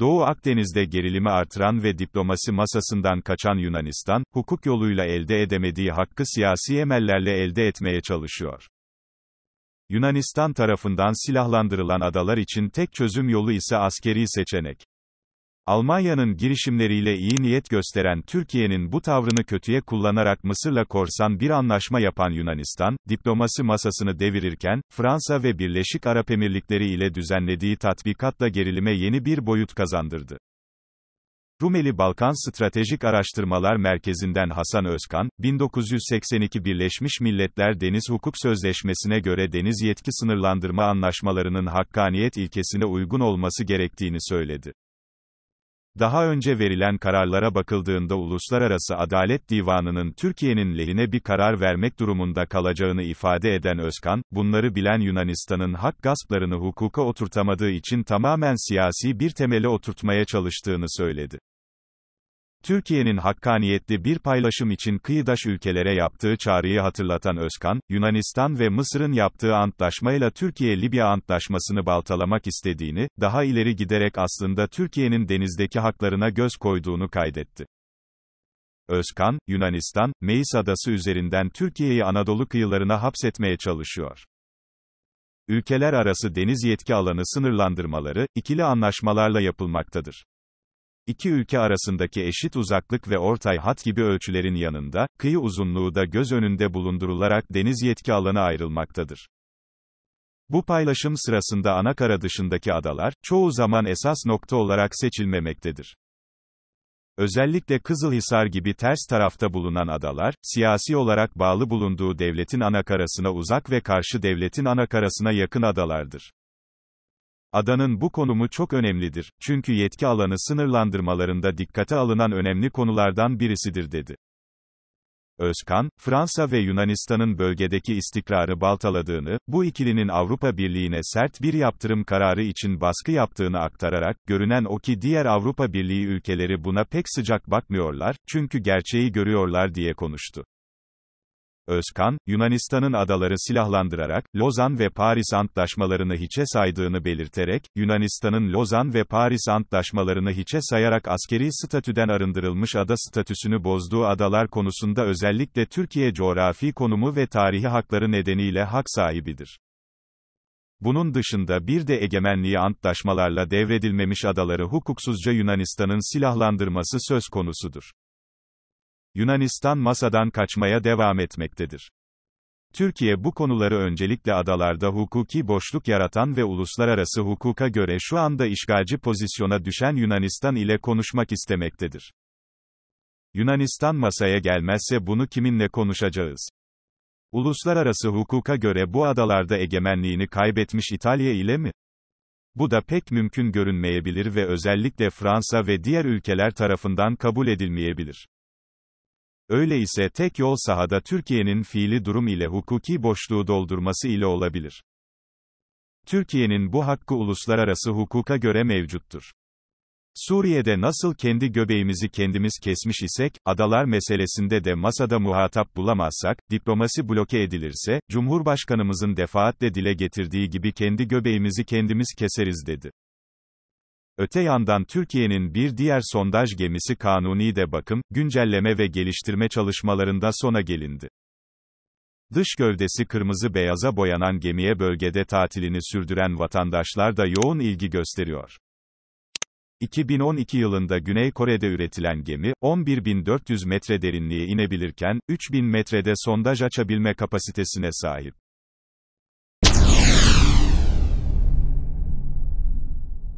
Doğu Akdeniz'de gerilimi artıran ve diplomasi masasından kaçan Yunanistan, hukuk yoluyla elde edemediği hakkı siyasi emellerle elde etmeye çalışıyor. Yunanistan tarafından silahlandırılan adalar için tek çözüm yolu ise askeri seçenek. Almanya'nın girişimleriyle iyi niyet gösteren Türkiye'nin bu tavrını kötüye kullanarak Mısır'la korsan bir anlaşma yapan Yunanistan, diplomasi masasını devirirken, Fransa ve Birleşik Arap Emirlikleri ile düzenlediği tatbikatla gerilime yeni bir boyut kazandırdı. Rumeli Balkan Stratejik Araştırmalar Merkezi'nden Hasan Özkan, 1982 Birleşmiş Milletler Deniz Hukuk Sözleşmesi'ne göre deniz yetki sınırlandırma anlaşmalarının hakkaniyet ilkesine uygun olması gerektiğini söyledi. Daha önce verilen kararlara bakıldığında Uluslararası Adalet Divanı'nın Türkiye'nin lehine bir karar vermek durumunda kalacağını ifade eden Özkan, bunları bilen Yunanistan'ın hak gasplarını hukuka oturtamadığı için tamamen siyasi bir temele oturtmaya çalıştığını söyledi. Türkiye'nin hakkaniyetli bir paylaşım için kıyıdaş ülkelere yaptığı çağrıyı hatırlatan Özkan, Yunanistan ve Mısır'ın yaptığı antlaşmayla Türkiye-Libya antlaşmasını baltalamak istediğini, daha ileri giderek aslında Türkiye'nin denizdeki haklarına göz koyduğunu kaydetti. Özkan, Yunanistan, Meis Adası üzerinden Türkiye'yi Anadolu kıyılarına hapsetmeye çalışıyor. Ülkeler arası deniz yetki alanı sınırlandırmaları, ikili anlaşmalarla yapılmaktadır. İki ülke arasındaki eşit uzaklık ve ortay hat gibi ölçülerin yanında, kıyı uzunluğu da göz önünde bulundurularak deniz yetki alanı ayrılmaktadır. Bu paylaşım sırasında anakara dışındaki adalar, çoğu zaman esas nokta olarak seçilmemektedir. Özellikle Kızılhisar gibi ters tarafta bulunan adalar, siyasi olarak bağlı bulunduğu devletin anakarasına uzak ve karşı devletin anakarasına yakın adalardır. Adanın bu konumu çok önemlidir, çünkü yetki alanı sınırlandırmalarında dikkate alınan önemli konulardan birisidir dedi. Özkan, Fransa ve Yunanistan'ın bölgedeki istikrarı baltaladığını, bu ikilinin Avrupa Birliği'ne sert bir yaptırım kararı için baskı yaptığını aktararak, görünen o ki diğer Avrupa Birliği ülkeleri buna pek sıcak bakmıyorlar, çünkü gerçeği görüyorlar diye konuştu. Özkan, Yunanistan'ın adaları silahlandırarak, Lozan ve Paris Antlaşmalarını hiçe saydığını belirterek, Yunanistan'ın Lozan ve Paris Antlaşmalarını hiçe sayarak askeri statüden arındırılmış ada statüsünü bozduğu adalar konusunda özellikle Türkiye coğrafi konumu ve tarihi hakları nedeniyle hak sahibidir. Bunun dışında bir de egemenliği antlaşmalarla devredilmemiş adaları hukuksuzca Yunanistan'ın silahlandırması söz konusudur. Yunanistan masadan kaçmaya devam etmektedir. Türkiye bu konuları öncelikle adalarda hukuki boşluk yaratan ve uluslararası hukuka göre şu anda işgalci pozisyona düşen Yunanistan ile konuşmak istemektedir. Yunanistan masaya gelmezse bunu kiminle konuşacağız? Uluslararası hukuka göre bu adalarda egemenliğini kaybetmiş İtalya ile mi? Bu da pek mümkün görünmeyebilir ve özellikle Fransa ve diğer ülkeler tarafından kabul edilmeyebilir. Öyleyse tek yol sahada Türkiye'nin fiili durum ile hukuki boşluğu doldurması ile olabilir. Türkiye'nin bu hakkı uluslararası hukuka göre mevcuttur. Suriye'de nasıl kendi göbeğimizi kendimiz kesmiş isek, adalar meselesinde de masada muhatap bulamazsak, diplomasi bloke edilirse, Cumhurbaşkanımızın defaatle dile getirdiği gibi kendi göbeğimizi kendimiz keseriz dedi. Öte yandan Türkiye'nin bir diğer sondaj gemisi Kanuni de bakım, güncelleme ve geliştirme çalışmalarında sona gelindi. Dış gövdesi kırmızı beyaza boyanan gemiye bölgede tatilini sürdüren vatandaşlar da yoğun ilgi gösteriyor. 2012 yılında Güney Kore'de üretilen gemi, 11.400 metre derinliğe inebilirken, 3.000 metrede sondaj açabilme kapasitesine sahip.